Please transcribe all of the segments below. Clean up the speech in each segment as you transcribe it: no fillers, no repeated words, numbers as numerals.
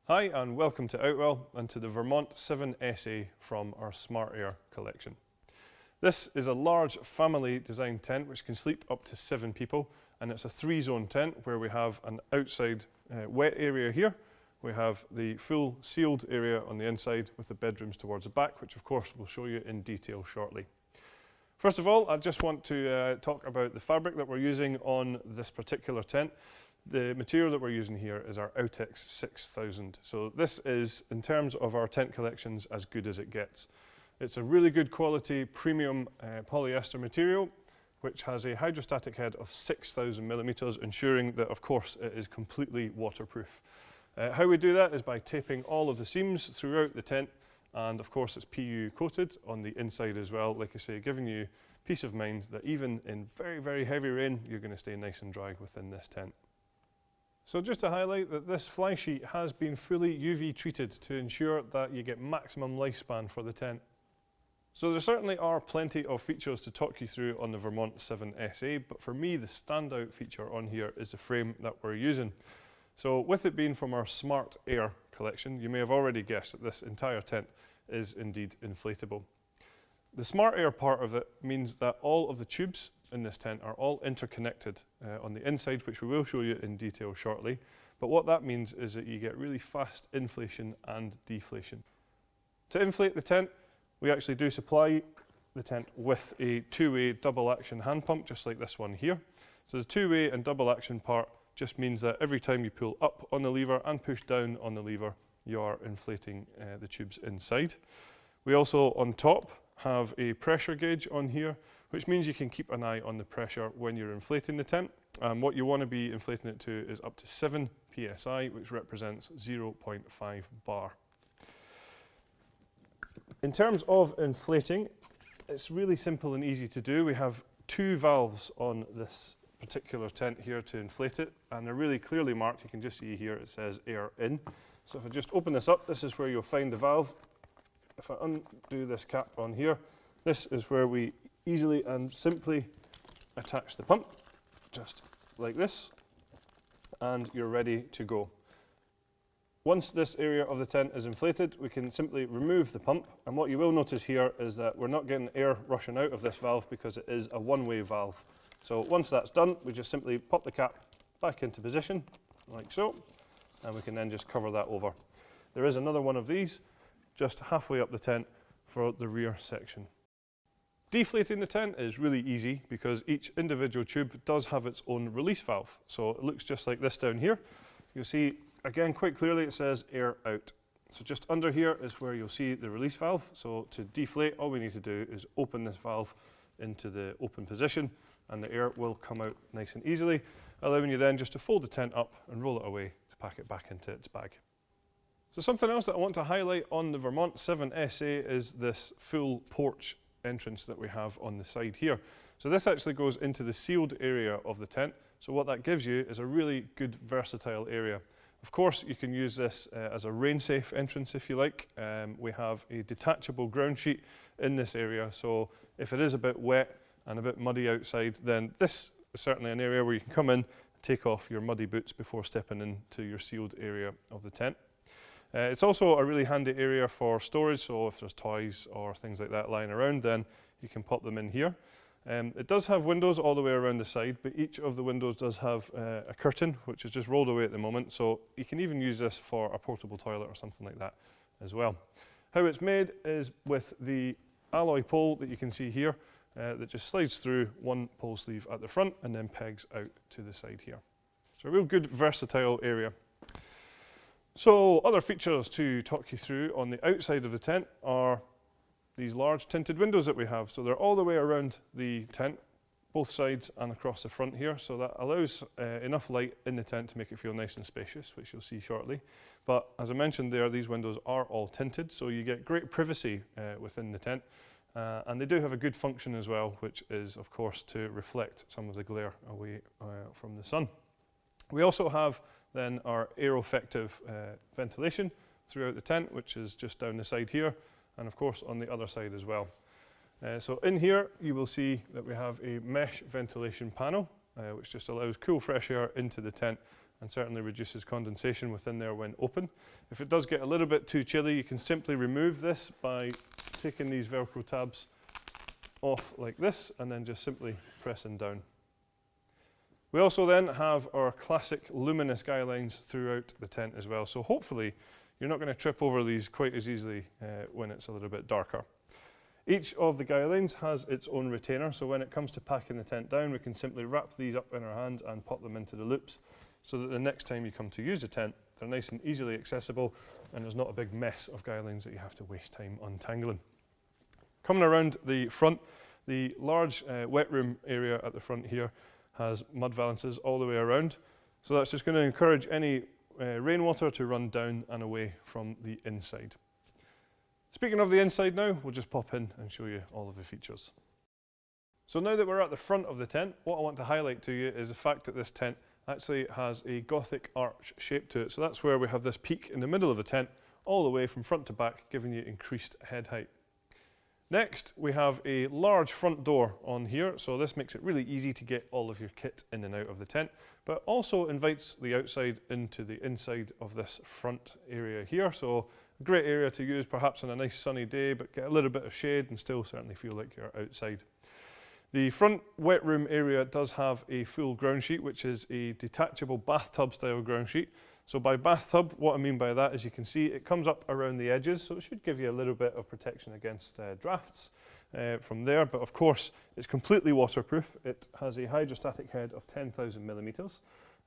Hi and welcome to Outwell and to the Vermont 7SA from our Smart Air collection. This is a large family design tent which can sleep up to 7 people, and it's a 3-zone tent where we have an outside wet area here. We have the full sealed area on the inside with the bedrooms towards the back, which of course we'll show you in detail shortly. First of all, I just want to talk about the fabric that we're using on this particular tent. The material that we're using here is our Outex 6000. So this is, in terms of our tent collections, as good as it gets. It's a really good quality premium polyester material which has a hydrostatic head of 6,000 millimeters, ensuring that of course it is completely waterproof. How we do that is by taping all of the seams throughout the tent, and of course it's PU coated on the inside as well, like I say, giving you peace of mind that even in very, very heavy rain you're going to stay nice and dry within this tent. So just to highlight that this fly sheet has been fully UV treated to ensure that you get maximum lifespan for the tent. So there certainly are plenty of features to talk you through on the Vermont 7SA, but for me the standout feature on here is the frame that we're using. So with it being from our Smart Air collection, you may have already guessed that this entire tent is indeed inflatable. The Smart Air part of it means that all of the tubes in this tent are all interconnected on the inside, which we will show you in detail shortly. But what that means is that you get really fast inflation and deflation. To inflate the tent, we actually do supply the tent with a 2-way double action hand pump, just like this one here. So the 2-way and double action part just means that every time you pull up on the lever and push down on the lever, you are inflating the tubes inside. We also, on top, have a pressure gauge on here, which means you can keep an eye on the pressure when you're inflating the tent. What you want to be inflating it to is up to 7 psi, which represents 0.5 bar. In terms of inflating, it's really simple and easy to do. We have 2 valves on this particular tent here to inflate it, and they're really clearly marked. You can just see here it says air in. So if I just open this up, this is where you'll find the valve. If I undo this cap on here, this is where we easily and simply attach the pump, just like this, and you're ready to go. Once this area of the tent is inflated, we can simply remove the pump, and what you will notice here is that we're not getting air rushing out of this valve because it is a one-way valve. So once that's done, we just simply pop the cap back into position, like so, and we can then just cover that over. There is another one of these just halfway up the tent for the rear section. Deflating the tent is really easy because each individual tube does have its own release valve. So it looks just like this down here. You'll see, again, quite clearly it says air out. So just under here is where you'll see the release valve. So to deflate, all we need to do is open this valve into the open position, and the air will come out nice and easily, allowing you then just to fold the tent up and roll it away to pack it back into its bag. So something else that I want to highlight on the Vermont 7SA is this full porch entrance that we have on the side here. So this actually goes into the sealed area of the tent. So what that gives you is a really good versatile area. Of course, you can use this as a rain-safe entrance if you like. We have a detachable ground sheet in this area, so if it is a bit wet and a bit muddy outside, then this is certainly an area where you can come in, take off your muddy boots before stepping into your sealed area of the tent. It's also a really handy area for storage, so if there's toys or things like that lying around, then you can pop them in here. It does have windows all the way around the side, but each of the windows does have a curtain, which is just rolled away at the moment, so you can even use this for a portable toilet or something like that as well. How it's made is with the alloy pole that you can see here, that just slides through one pole sleeve at the front and then pegs out to the side here. So a real good versatile area. So other features to talk you through on the outside of the tent are these large tinted windows that we have. So they're all the way around the tent, both sides and across the front here. So that allows enough light in the tent to make it feel nice and spacious, which you'll see shortly. But as I mentioned there, these windows are all tinted, so you get great privacy within the tent. And they do have a good function as well, which is of course to reflect some of the glare away from the sun. We also have then our air-effective ventilation throughout the tent, which is just down the side here, and of course on the other side as well. So in here you will see that we have a mesh ventilation panel, which just allows cool, fresh air into the tent and certainly reduces condensation within there when open. If it does get a little bit too chilly, you can simply remove this by taking these Velcro tabs off like this and then just simply pressing down. We also then have our classic luminous guy lines throughout the tent as well, so hopefully you're not going to trip over these quite as easily when it's a little bit darker. Each of the guy lines has its own retainer, so when it comes to packing the tent down, we can simply wrap these up in our hand and pop them into the loops so that the next time you come to use the tent, they're nice and easily accessible and there's not a big mess of guy lines that you have to waste time untangling. Coming around the front, the large wet room area at the front here has mud valances all the way around, so that's just going to encourage any rainwater to run down and away from the inside. Speaking of the inside now, we'll just pop in and show you all of the features. So now that we're at the front of the tent, what I want to highlight to you is the fact that this tent actually has a Gothic arch shape to it. So that's where we have this peak in the middle of the tent, all the way from front to back, giving you increased head height. Next, we have a large front door on here, so this makes it really easy to get all of your kit in and out of the tent, but also invites the outside into the inside of this front area here. So a great area to use perhaps on a nice sunny day, but get a little bit of shade and still certainly feel like you're outside. The front wet room area does have a full ground sheet, which is a detachable bathtub style ground sheet. So by bathtub, what I mean by that is you can see it comes up around the edges, so it should give you a little bit of protection against drafts from there, but of course it's completely waterproof. It has a hydrostatic head of 10,000 millimeters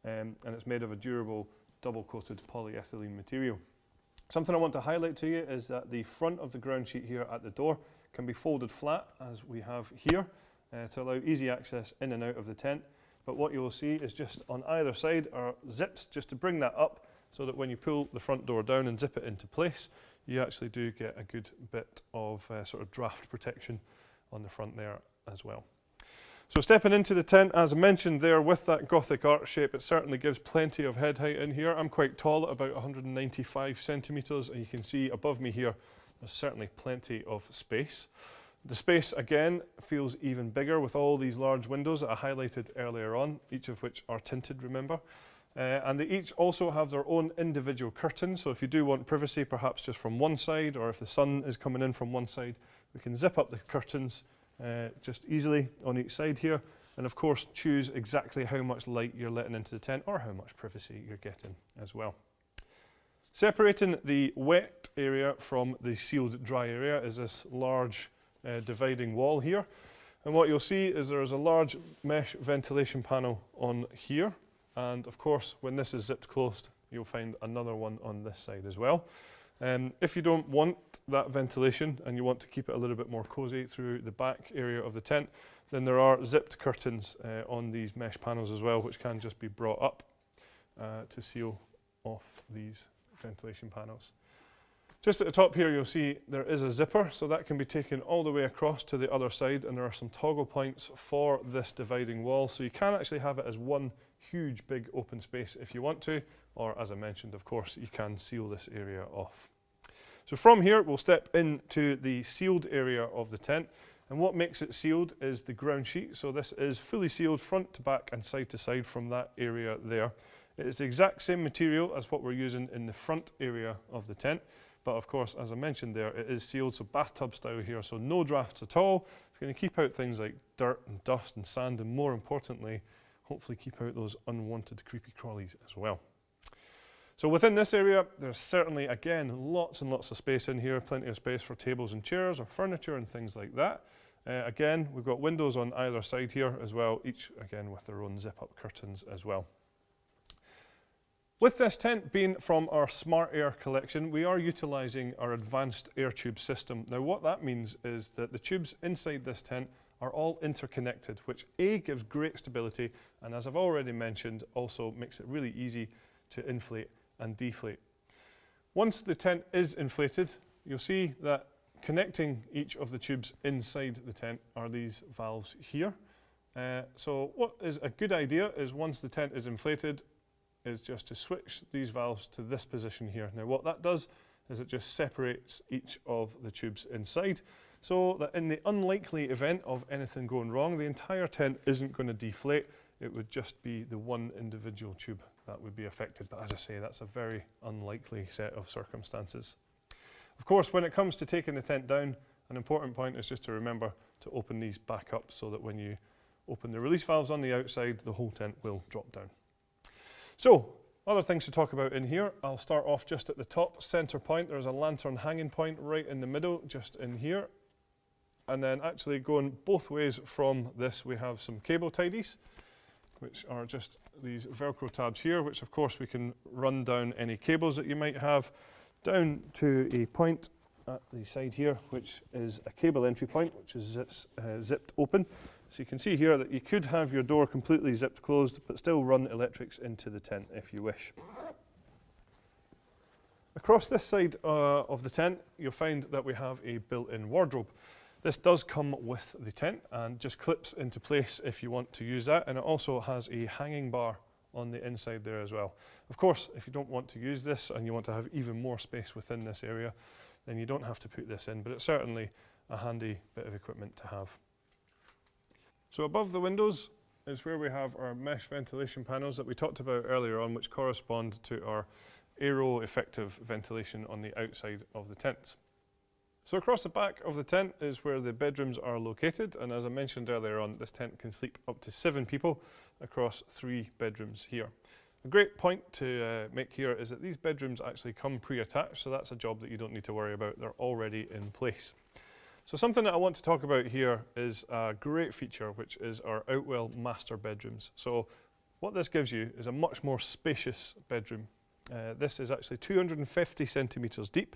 and it's made of a durable double coated polyethylene material. Something I want to highlight to you is that the front of the ground sheet here at the door can be folded flat as we have here to allow easy access in and out of the tent. But what you will see is just on either side are zips just to bring that up so that when you pull the front door down and zip it into place, you actually do get a good bit of sort of draft protection on the front there as well. So stepping into the tent, as I mentioned there, with that Gothic arch shape, it certainly gives plenty of head height in here. I'm quite tall at about 195 centimeters, and you can see above me here, there's certainly plenty of space. The space, again, feels even bigger with all these large windows that I highlighted earlier on, each of which are tinted, remember. And they each also have their own individual curtains, so if you do want privacy, perhaps just from one side, or if the sun is coming in from one side, we can zip up the curtains just easily on each side here, and of course choose exactly how much light you're letting into the tent or how much privacy you're getting as well. Separating the wet area from the sealed dry area is this large dividing wall here, and what you'll see is there is a large mesh ventilation panel on here, and of course when this is zipped closed you'll find another one on this side as well. If you don't want that ventilation and you want to keep it a little bit more cozy through the back area of the tent, then there are zipped curtains on these mesh panels as well, which can just be brought up to seal off these ventilation panels. Just at the top here you'll see there is a zipper, so that can be taken all the way across to the other side, and there are some toggle points for this dividing wall, so you can actually have it as one huge big open space if you want to, or as I mentioned, of course, you can seal this area off. So from here we'll step into the sealed area of the tent, and what makes it sealed is the ground sheet. So this is fully sealed front to back and side to side from that area there. It is the exact same material as what we're using in the front area of the tent, but of course, as I mentioned there, it is sealed, so bathtub style here, so no drafts at all. It's going to keep out things like dirt and dust and sand, and more importantly, hopefully keep out those unwanted creepy crawlies as well. So within this area, there's certainly, again, lots and lots of space in here, plenty of space for tables and chairs or furniture and things like that. Again, we've got windows on either side here as well, each again with their own zip-up curtains as well. With this tent being from our Smart Air collection, we are utilising our advanced air tube system. Now what that means is that the tubes inside this tent are all interconnected, which A, gives great stability, and as I've already mentioned, also makes it really easy to inflate and deflate. Once the tent is inflated, you'll see that connecting each of the tubes inside the tent are these valves here. So what is a good idea is once the tent is inflated, is just to switch these valves to this position here. Now what that does is it just separates each of the tubes inside, so that in the unlikely event of anything going wrong, the entire tent isn't going to deflate. it would just be the one individual tube that would be affected. But as I say, that's a very unlikely set of circumstances. Of course, when it comes to taking the tent down, an important point is just to remember to open these back up so that when you open the release valves on the outside, the whole tent will drop down. So, other things to talk about in here. I'll start off just at the top center point. There's a lantern hanging point right in the middle, just in here. And then actually going both ways from this, we have some cable tidies, which are just these Velcro tabs here, which of course we can run down any cables that you might have down to a point at the side here, which is a cable entry point, which is zipped open. So you can see here that you could have your door completely zipped closed, but still run electrics into the tent if you wish. Across this side of the tent, you'll find that we have a built-in wardrobe. This does come with the tent and just clips into place if you want to use that, and it also has a hanging bar on the inside there as well. Of course, if you don't want to use this and you want to have even more space within this area, then you don't have to put this in, but it's certainly a handy bit of equipment to have. So above the windows is where we have our mesh ventilation panels that we talked about earlier on, which correspond to our aero-effective ventilation on the outside of the tents. So across the back of the tent is where the bedrooms are located, and as I mentioned earlier on, this tent can sleep up to 7 people across 3 bedrooms here. A great point to make here is that these bedrooms actually come pre-attached, so that's a job that you don't need to worry about. They're already in place. So something that I want to talk about here is a great feature, which is our Outwell master bedrooms. So what this gives you is a much more spacious bedroom. This is actually 250 centimetres deep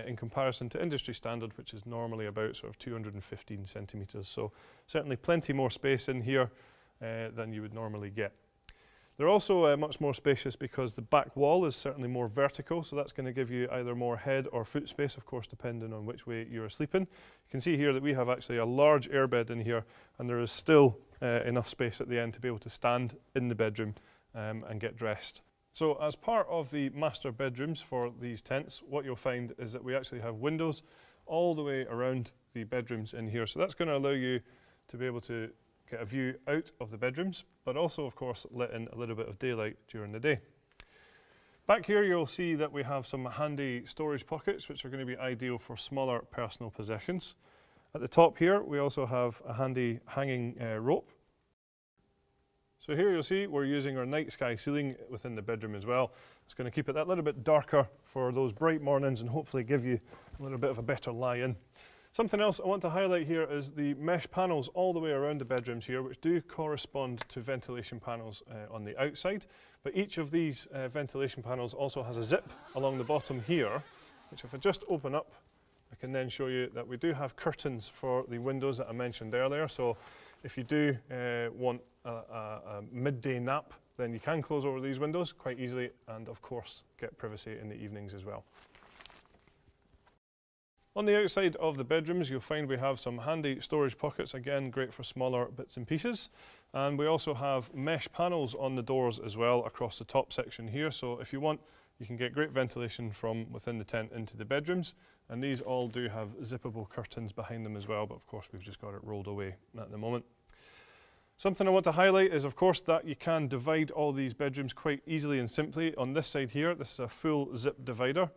in comparison to industry standard, which is normally about sort of 215 centimetres. So certainly plenty more space in here than you would normally get. They're also much more spacious because the back wall is certainly more vertical, so that's going to give you either more head or foot space, of course, depending on which way you're sleeping. You can see here that we have actually a large airbed in here, and there is still enough space at the end to be able to stand in the bedroom and get dressed. So as part of the master bedrooms for these tents, what you'll find is that we actually have windows all the way around the bedrooms in here. So that's going to allow you to be able to get a view out of the bedrooms, but also of course let in a little bit of daylight during the day. Back here you'll see that we have some handy storage pockets, which are going to be ideal for smaller personal possessions. At the top here we also have a handy hanging rope. So here you'll see we're using our night sky ceiling within the bedroom as well. It's going to keep it that little bit darker for those bright mornings and hopefully give you a little bit of a better lie-in. Something else I want to highlight here is the mesh panels all the way around the bedrooms here, which do correspond to ventilation panels on the outside. But each of these ventilation panels also has a zip along the bottom here, which if I just open up, I can then show you that we do have curtains for the windows that I mentioned earlier. So if you do want a midday nap, then you can close over these windows quite easily and of course get privacy in the evenings as well. On the outside of the bedrooms, you'll find we have some handy storage pockets, again great for smaller bits and pieces. And we also have mesh panels on the doors as well across the top section here. So if you want, you can get great ventilation from within the tent into the bedrooms. And these all do have zippable curtains behind them as well, but of course we've just got it rolled away at the moment. Something I want to highlight is of course that you can divide all these bedrooms quite easily and simply. On this side here, this is a full zip divider.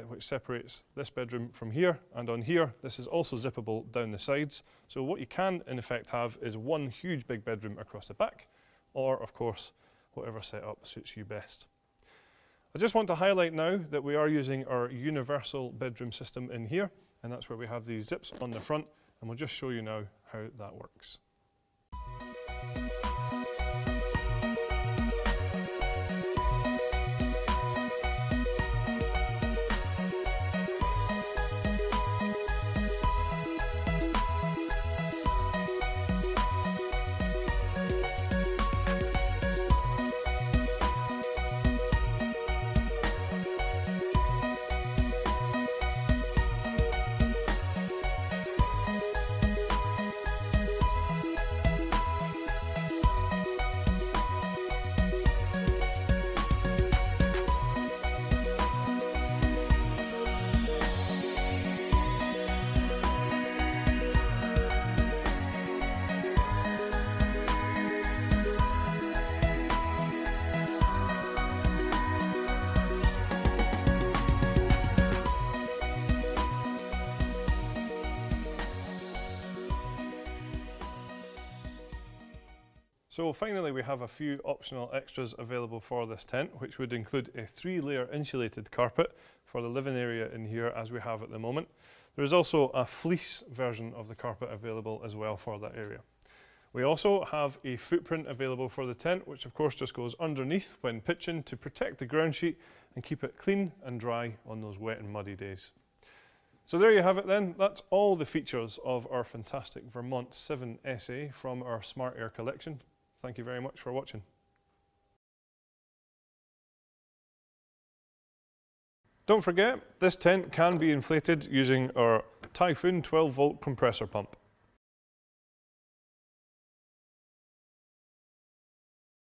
Which separates this bedroom from here, and on here this is also zippable down the sides. So what you can in effect have is one huge big bedroom across the back, or of course whatever setup suits you best. I just want to highlight now that we are using our universal bedroom system in here, and that's where we have these zips on the front, and we'll just show you now how that works. So finally, we have a few optional extras available for this tent, which would include a 3-layer insulated carpet for the living area in here as we have at the moment. There is also a fleece version of the carpet available as well for that area. We also have a footprint available for the tent, which of course just goes underneath when pitching to protect the ground sheet and keep it clean and dry on those wet and muddy days. So there you have it then. That's all the features of our fantastic Vermont 7 SA from our Smart Air collection. Thank you very much for watching. Don't forget, this tent can be inflated using our Typhoon 12-volt compressor pump.